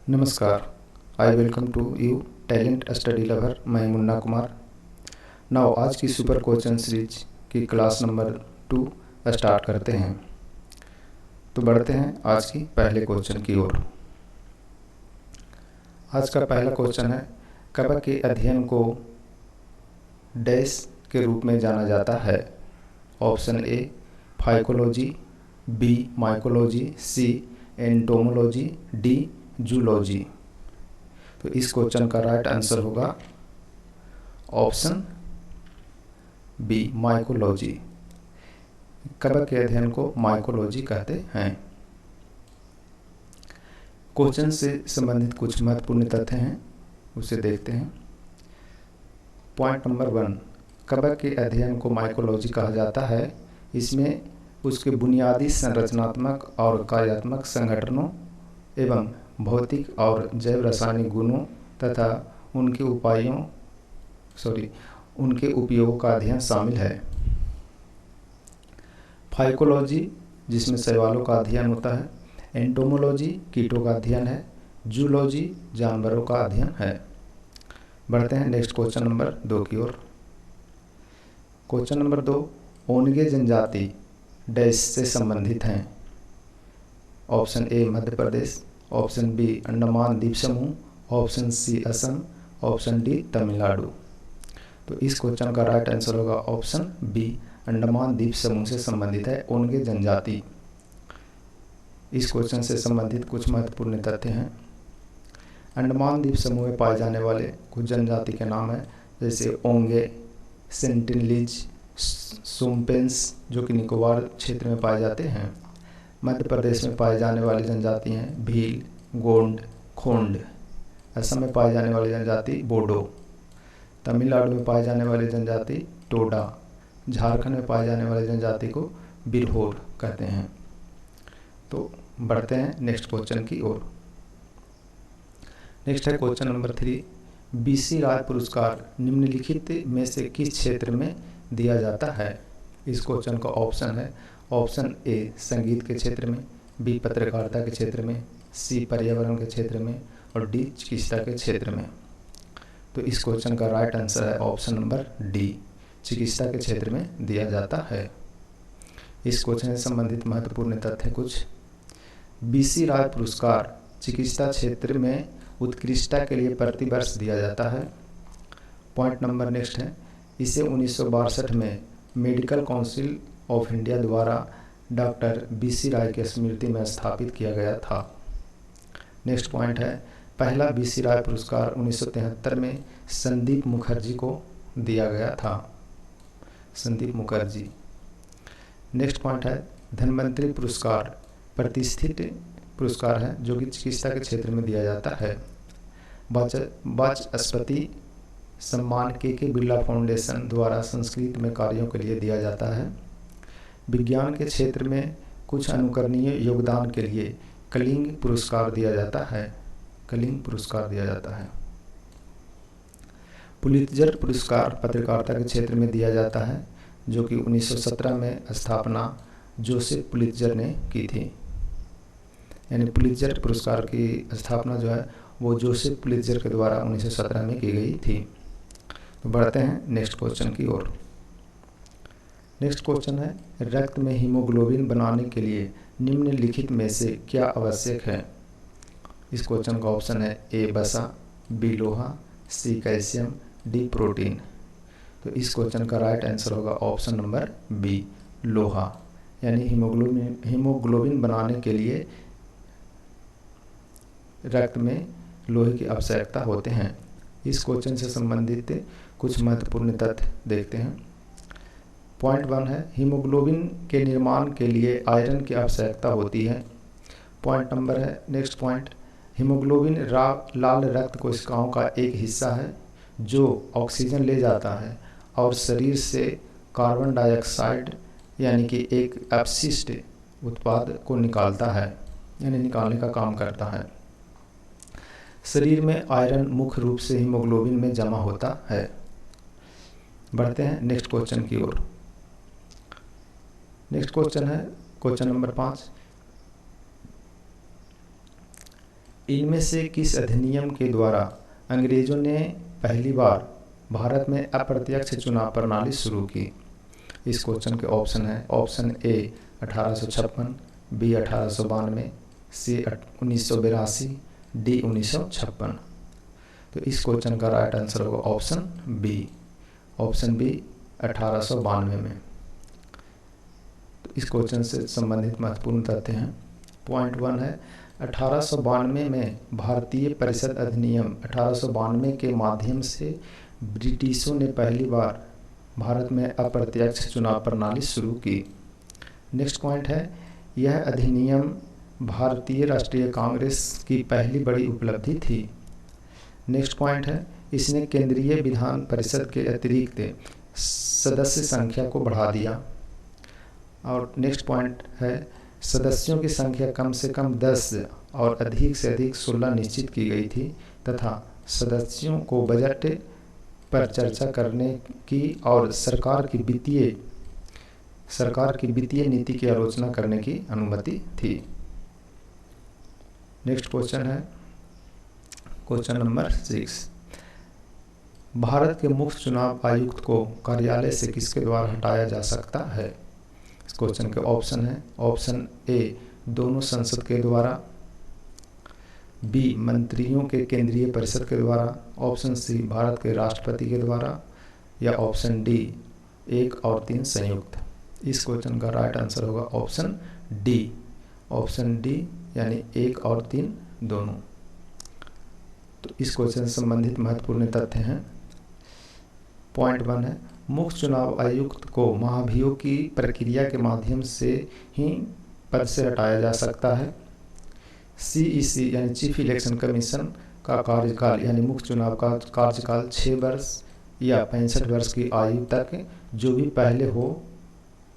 नमस्कार। I welcome to you talent study lover. मैं Munna Kumar. Now आज की सुपर क्वेश्चन सीरीज की क्लास नंबर 2 स्टार्ट करते हैं। तो बढ़ते हैं आज की पहले क्वेश्चन की ओर। आज का पहला क्वेश्चन है, कवक के अध्ययन को डैश के रूप में जाना जाता है। Option A phycology, B mycology, C entomology, D zoology. तो इस क्वेश्चन का राइट आंसर होगा ऑप्शन बी माइकोलॉजी। कवक के अध्ययन को माइकोलॉजी कहते हैं। क्वेश्चन से संबंधित कुछ महत्वपूर्ण तथ्य हैं, उसे देखते हैं। पॉइंट नंबर 1, कवक के अध्ययन को माइकोलॉजी कहा जाता है। इसमें उसके बुनियादी संरचनात्मक और कार्यात्मक संगठनों एवं भौतिक और जैव रासायनिक गुणों तथा उनके उनके उपयोगों का अध्ययन शामिल है। फाइकोलॉजी, जिसमें शैवालों का अध्ययन होता है। एंटोमोलॉजी, कीटों का अध्ययन है। जूलॉजी, जानवरों का अध्ययन है। बढ़ते हैं नेक्स्ट क्वेश्चन नंबर 2 की ओर। क्वेश्चन नंबर 2, ओनगे जनजाति डैश से संबंधित हैं। Option A Madhya Pradesh, option B Andaman द्वीप समूह, option C Assam, option D Tamil Nadu. तो इस क्वेश्चन का राइट आंसर होगा ऑप्शन बी, अंडमान द्वीप समूह से संबंधित है ओनगे जनजाति। इस क्वेश्चन से संबंधित कुछ महत्वपूर्ण तथ्य हैं। अंडमान द्वीप समूह में पाए जाने वाले कुछ जनजाति के नाम हैं, जैसे ओंगे, सेंटिनलीज, सुम्पेंस, जो कि निकोबार क्षेत्र में पाए जाते हैं। मध्य प्रदेश में पाए जाने वाली जनजाति हैं भील, गोंड, खोंड। असम में पाए जाने वाली जनजाति बोडो। तमिलनाडु में पाए जाने वाली जनजाति टोडा। झारखंड में पाए जाने वाली जनजाति को बिरहोर कहते हैं। तो बढ़ते हैं नेक्स्ट क्वेश्चन की ओर। नेक्स्ट है क्वेश्चन नंबर 3, बीसी राय पुरस्कार निम्नलिखित में से किस क्षेत्र में दिया जाता है। इस क्वेश्चन का ऑप्शन है, ऑप्शन ए संगीत के क्षेत्र में, बी पत्रकारिता के क्षेत्र में, सी पर्यावरण के क्षेत्र में और डी चिकित्सा के क्षेत्र में। तो इस क्वेश्चन का राइट आंसर है ऑप्शन नंबर डी, चिकित्सा के क्षेत्र में दिया जाता है। इस क्वेश्चन से संबंधित महत्वपूर्ण तथ्य कुछ। बीसी राय पुरस्कार चिकित्सा क्षेत्र में उत्कृष्टता के लिए प्रतिवर्ष दिया जाता है। पॉइंट नंबर नेक्स्ट है, इसे 1962 में मेडिकल काउंसिल ऑफ इंडिया द्वारा डॉक्टर बीसी राय की स्मृति में स्थापित किया गया था। नेक्स्ट पॉइंट है, पहला बीसी राय पुरस्कार 1973 में संदीप मुखर्जी को दिया गया था। संदीप मुखर्जी। नेक्स्ट पॉइंट है, धन्वंतरि पुरस्कार प्रतिष्ठित पुरस्कार है जो कि चिकित्सा के क्षेत्र में दिया जाता है। वाचस्पति सम्मान के बिरला फाउंडेशन द्वारा संस्कृत में कार्यों के लिए दिया जाता है। विज्ञान के क्षेत्र में कुछ अनुकरणीय योगदान के लिए कलिंग पुरस्कार दिया जाता है। कलिंग पुरस्कार दिया जाता है। पुलित्जर पुरस्कार पत्रकारिता के क्षेत्र में दिया जाता है, जो कि 1917 में स्थापना जोसेफ पुलित्जर ने की थी। यानी पुलित्जर पुरस्कार की स्थापना जो है वो जोसेफ पुलित्जर के द्वारा 1917 में की गई थी। तो बढ़ते हैं नेक्स्ट क्वेश्चन की ओर। नेक्स्ट क्वेश्चन है, रक्त में हीमोग्लोबिन बनाने के लिए निम्नलिखित में से क्या आवश्यक है। इस क्वेश्चन का ऑप्शन है ए वसा, बी लोहा, सी कैल्शियम, डी प्रोटीन। तो इस क्वेश्चन का राइट आंसर होगा ऑप्शन नंबर बी लोहा। यानी हीमोग्लोबिन बनाने के लिए रक्त में लोहे की आवश्यकता होते हैं। इस क्वेश्चन से संबंधित कुछ महत्वपूर्ण तथ्य देखते हैं। पॉइंट 1 है, हीमोग्लोबिन के निर्माण के लिए आयरन की आवश्यकता होती है। पॉइंट नंबर है नेक्स्ट पॉइंट, हीमोग्लोबिन लाल रक्त कोशिकाओं का एक हिस्सा है जो ऑक्सीजन ले जाता है और शरीर से कार्बन डाइऑक्साइड यानी कि एक अपशिष्ट उत्पाद को निकालता है, यानी निकालने का काम करता है। शरीर में आयरन मुख्य रूप से हीमोग्लोबिन में जमा होता है। बढ़ते हैं नेक्स्ट क्वेश्चन की ओर। नेक्स्ट क्वेश्चन है क्वेश्चन नंबर 5, इनमें से किस अधिनियम के द्वारा अंग्रेजों ने पहली बार भारत में अप्रत्यक्ष चुनाव प्रणाली शुरू की? इस क्वेश्चन के ऑप्शन है, option A 1856, B 1892, C 1982, D 1956। तो इस क्वेश्चन का राइट आंसर होगा ऑप्शन बी, ऑप्शन बी 1892 में। तो इस क्वेश्चन से संबंधित महत्वपूर्ण तथ्य हैं। पॉइंट 1 है 1892 में भारतीय परिषद अधिनियम 1892 के माध्यम से ब्रिटिशों ने पहली बार भारत में अप्रत्यक्ष चुनाव प्रणाली शुरू की। नेक्स्ट पॉइंट है यह अधिनियम भारतीय राष्ट्रीय कांग्रेस की पहली बड़ी उपलब्धि थी। नेक्स्ट पॉइंट है इसने केंद्रीय विधान परिषद के अतिरिक्त सदस्य संख्या को बढ़ा दिया। और नेक्स्ट पॉइंट है सदस्यों की संख्या कम से कम 10 और अधिक से अधिक 16 निश्चित की गई थी तथा सदस्यों को बजट पर चर्चा करने की और सरकार की वित्तीय नीति की आलोचना करने की अनुमति थी। नेक्स्ट क्वेश्चन है क्वेश्चन नंबर 6। भारत के मुख्य चुनाव आयुक्त को कार्यालय से किसके द्वारा हटाया जा सकता है? इस क्वेश्चन के ऑप्शन है, ऑप्शन ए दोनों संसद के द्वारा, बी मंत्रियों के केंद्रीय परिषद के द्वारा, ऑप्शन सी भारत के राष्ट्रपति के द्वारा, या ऑप्शन डी 1 और 3 संयुक्त। इस क्वेश्चन का राइट आंसर होगा ऑप्शन डी, ऑप्शन डी यानी 1 और 3 दोनों। तो इस क्वेश्चन से संबंधित महत्वपूर्ण तथ्य हैं। पॉइंट 1 है मुख्य चुनाव आयुक्त को महाभियोग की प्रक्रिया के माध्यम से ही पद से हटाया जा सकता है। CEC यानी चीफ इलेक्शन कमीशन का कार्यकाल यानी मुख्य चुनाव का कार्यकाल 6 वर्ष या 65 वर्ष की आयु तक जो भी पहले हो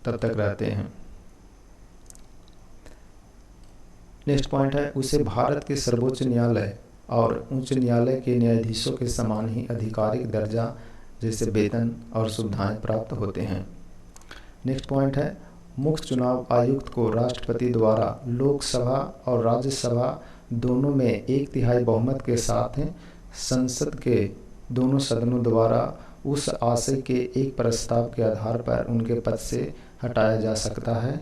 तब तक रहते हैं। नेक्स्ट पॉइंट है उसे भारत के सर्वोच्च न्यायालय और उच्च न्यायालय के न्यायाधीशों के समान ही आधिकारिक दर्जा जैसे वेतन और सुविधाएं प्राप्त होते हैं। नेक्स्ट पॉइंट है मुख्य चुनाव आयुक्त को राष्ट्रपति द्वारा लोकसभा और राज्यसभा दोनों में 1/3 बहुमत के साथ संसद के दोनों सदनों द्वारा उस आशय के एक प्रस्ताव के आधार पर उनके पद से हटाया जा सकता है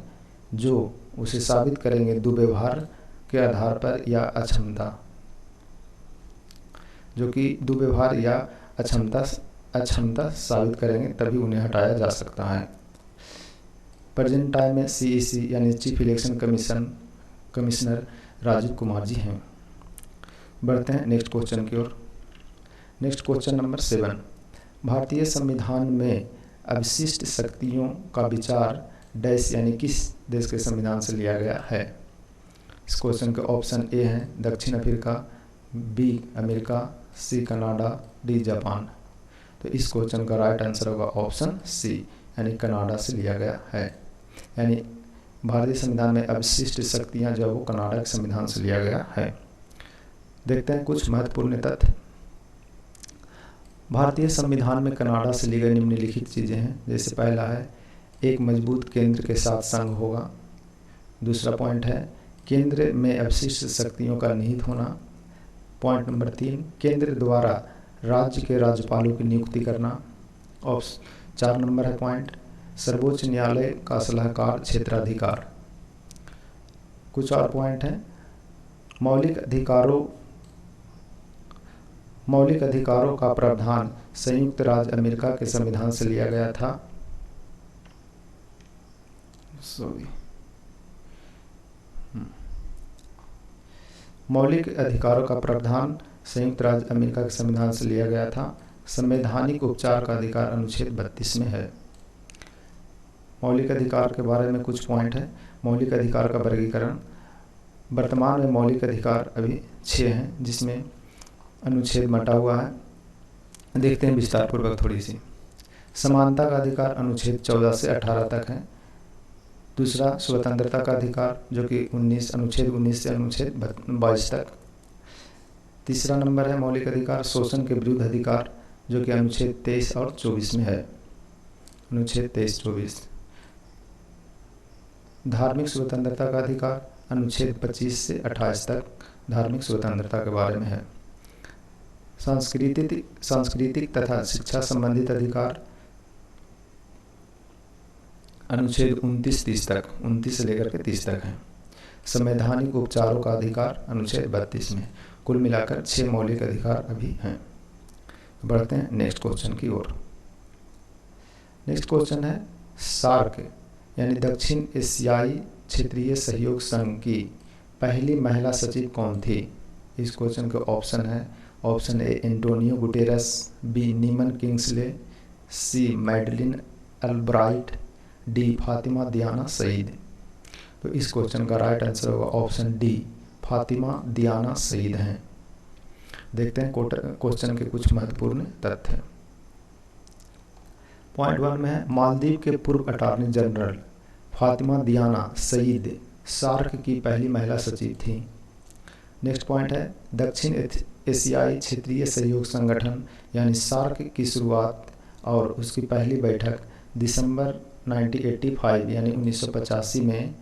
जो उसे साबित करेंगे दुर्व्यवहार के आधार पर या अक्षमता, जो कि दुर्व्यवहार या अक्षमता साबित करेंगे तभी उन्हें हटाया जा सकता है। प्रेजेंट टाइम में CEC यानी chief election commissioner Rajiv Kumar ji हैं। बढ़ते हैं नेक्स्ट क्वेश्चन की ओर। Next question number 7। भारतीय संविधान में अवशिष्ट शक्तियों का विचार डैश यानी किस देश के संविधान से लिया गया है? इस क्वेश्चन के ऑप्शन ए हैं दक्षिण Africa, B America, C Canada, D Japan. तो इस क्वेश्चन का राइट आंसर होगा ऑप्शन सी यानी कनाडा से लिया गया है। यानी भारतीय संविधान में अवशिष्ट शक्तियां जो वो कनाडा के संविधान से लिया गया है। देखते हैं कुछ महत्वपूर्ण तथ्य। भारतीय संविधान में कनाडा से ली गई निम्नलिखित चीजें हैं। जैसे पहला है एक मजबूत केंद्र के साथ संघ होगा। दूसरा पॉइंट है केंद्र में अवशिष्ट शक्तियों का निहित होना। पॉइंट नंबर 3 केंद्र द्वारा राज्य के राज्यपालों की नियुक्ति करना। और 4 नंबर है पॉइंट सर्वोच्च न्यायालय का सलाहकार क्षेत्राधिकार। कुछ और पॉइंट हैं मौलिक अधिकारों का प्रावधान संयुक्त राज्य अमेरिका के संविधान से लिया गया था। मौलिक अधिकारों का प्रावधान संयुक्त राज्य अमेरिका के संविधान से लिया गया था। संवैधानिक उपचार का अधिकार अनुच्छेद 32 में है। मौलिक अधिकार के बारे में कुछ पॉइंट है। मौलिक अधिकार का वर्गीकरण वर्तमान में मौलिक अधिकार अभी 6 हैं जिसमें अनुच्छेद बटा हुआ है। देखते हैं विस्तार पूर्वक थोड़ी सी। समानता का अधिकार अनुच्छेद 14 से 18 तक है। दूसरा स्वतंत्रता का अधिकार जो कि अनुच्छेद 19 से अनुच्छेद 22 तक। तीसरा नंबर है मौलिक अधिकार शोषण के विरुद्ध अधिकार जो कि अनुच्छेद 23 और 24 में है। अनुच्छेद 23-24। धार्मिक स्वतंत्रता का अधिकार अनुच्छेद 25 से 28 तक धार्मिक स्वतंत्रता के बारे में है। सांस्कृतिक तथा शिक्षा संबंधित अधिकार अनुच्छेद 29-30 तक, 29 से लेकर के 30 तक है। संवैधानिक उपचारों का अधिकार अनुच्छेद 32 में। कुल मिलाकर 6 मौलिक अधिकार अभी हैं। बढ़ते हैं नेक्स्ट क्वेश्चन की ओर। नेक्स्ट क्वेश्चन है सार्क यानी दक्षिण एशियाई क्षेत्रीय सहयोग संघ की पहली महिला सचिव कौन थी? इस क्वेश्चन के ऑप्शन है, option A Antonio Guterres, B Neeman Kingsley, C Madeleine Albright, D Fatima Diana Saeed. तो इस क्वेश्चन का राइट आंसर होगा option D, Fatima Diana Saeed हैं। देखते हैं क्वेश्चन के कुछ महत्वपूर्ण तथ्य। पॉइंट 1 में है मालदीव के पूर्व attorney general Fatima Diana Saeed SAARC की पहली महिला सचिव थी। नेक्स्ट पॉइंट है दक्षिण एशियाई क्षेत्रीय सहयोग संगठन यानी सार्क की शुरुआत और उसकी पहली बैठक दिसंबर 1985 यानी 1985 में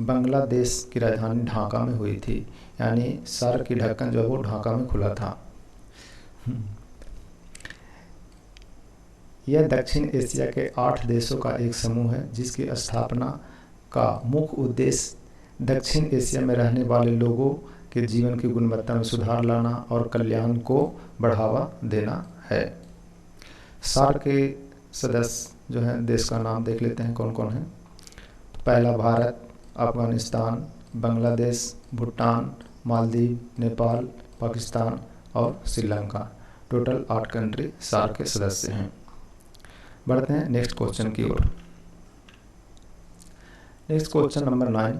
बांग्लादेश की राजधानी ढाका में हुई थी। यानी सार्क की ढक्कन जो है वो ढाका में खुला था। यह दक्षिण एशिया के 8 देशों का एक समूह है जिसकी स्थापना का मुख्य उद्देश्य दक्षिण एशिया में रहने वाले लोगों के जीवन की गुणवत्ता में सुधार लाना और कल्याण को बढ़ावा देना है। सार्क के सदस्य जो हैं देश का नाम देख लेते हैं कौन कौन है। पहला भारत, अफगानिस्तान, बांग्लादेश, भूटान, मालदीव, नेपाल, पाकिस्तान और श्रीलंका। टोटल 8 कंट्री सार्क के सदस्य हैं। बढ़ते हैं नेक्स्ट क्वेश्चन की ओर। नेक्स्ट क्वेश्चन नंबर 9,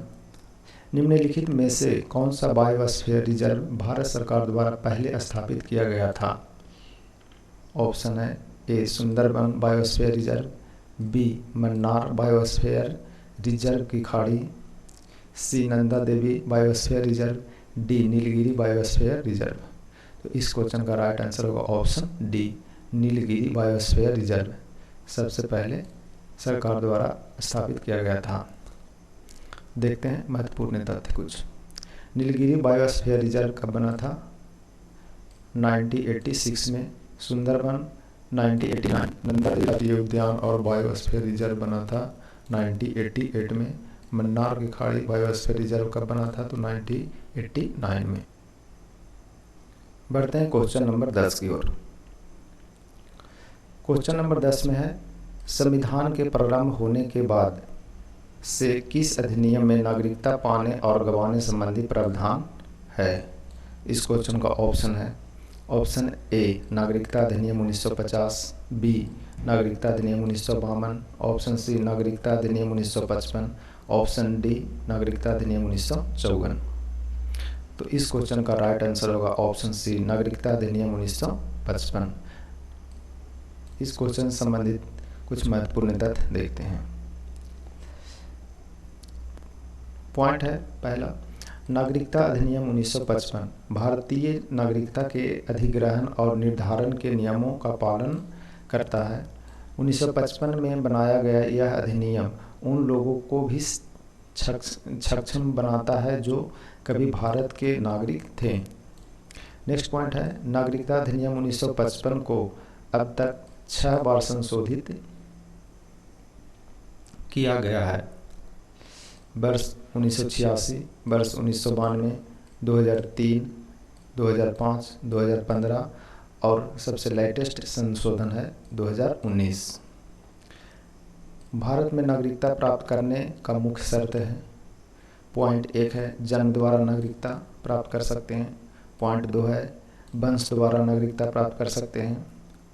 निम्नलिखित में से कौन सा बायोस्फीयर रिजर्व भारत सरकार द्वारा पहले स्थापित किया गया था? ऑप्शन है A Sundarban biosphere reserve, B Mannar biosphere reserve की खाड़ी, C Nanda Devi biosphere reserve, D Nilgiri biosphere reserve. तो इस क्वेश्चन का राइट आंसर होगा option D, Nilgiri biosphere reserve सबसे पहले सरकार द्वारा स्थापित किया गया था। देखते हैं महत्वपूर्ण तथ्य कुछ। नीलगिरी बायोस्फीयर रिजर्व कब बना था? 1986 में। सुंदरबन 1989, नंदा देवी उद्यान और बायोस्फीयर रिजर्व बना था 1988 में। मन्नार की खाड़ी बायोस्फीयर रिजर्व कब बना था? तो 1989 में। बढ़ते हैं क्वेश्चन नंबर 10 की ओर। क्वेश्चन नंबर 10 में है संविधान के प्रारंभ होने के बाद से किस अधिनियम में नागरिकता पाने और गंवाने संबंधी प्रावधान है? इस क्वेश्चन का ऑप्शन है, ऑप्शन ए नागरिकता अधिनियम 1950, बी नागरिकता अधिनियम 1952, ऑप्शन सी नागरिकता अधिनियम 1955, ऑप्शन डी नागरिकता अधिनियम 1954। तो इस क्वेश्चन का राइट आंसर होगा ऑप्शन सी नागरिकता अधिनियम 1955। इस क्वेश्चन से संबंधित कुछ महत्वपूर्ण तथ्य देखते हैं। पॉइंट है पहला, नागरिकता अधिनियम 1955 भारतीय नागरिकता के अधिग्रहण और निर्धारण के नियमों का पालन करता है। 1955 में बनाया गया यह अधिनियम उन लोगों को भी सक्षम बनाता है जो कभी भारत के नागरिक थे। नेक्स्ट पॉइंट है, नागरिकता अधिनियम 1955 को अब तक 6 बार संशोधित किया गया है। वर्ष 1986, वर्ष 1992, 2003, 2005, 2015 और सबसे लेटेस्ट संशोधन है 2019। भारत में नागरिकता प्राप्त करने का मुख्य शर्त है। पॉइंट 1 है जन्म द्वारा नागरिकता प्राप्त कर सकते हैं। पॉइंट 2 है वंश द्वारा नागरिकता प्राप्त कर सकते हैं।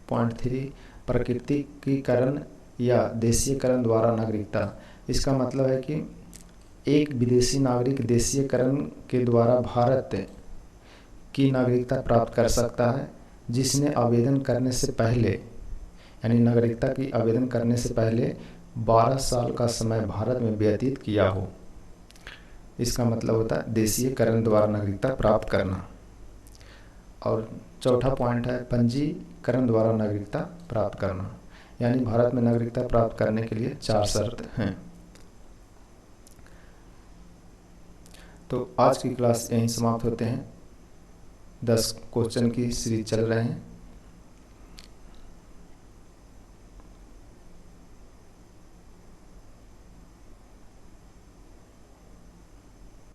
पॉइंट 3 प्राकृतिकीकरण या देशीयकरण द्वारा नागरिकता। इसका मतलब है कि एक विदेशी नागरिक देशीयकरण के द्वारा भारत की नागरिकता प्राप्त कर सकता है जिसने आवेदन करने से पहले, यानी नागरिकता की आवेदन करने से पहले 12 साल का समय भारत में व्यतीत किया हो। इसका मतलब होता है देशीयकरण द्वारा नागरिकता प्राप्त करना। और चौथा पॉइंट है पंजीकरण द्वारा नागरिकता प्राप्त करना, यानी भारत में नागरिकता प्राप्त करने के लिए 4 शर्त हैं। तो आज की क्लास यहीं समाप्त होते हैं। 10 क्वेश्चन की सीरीज चल रहे हैं।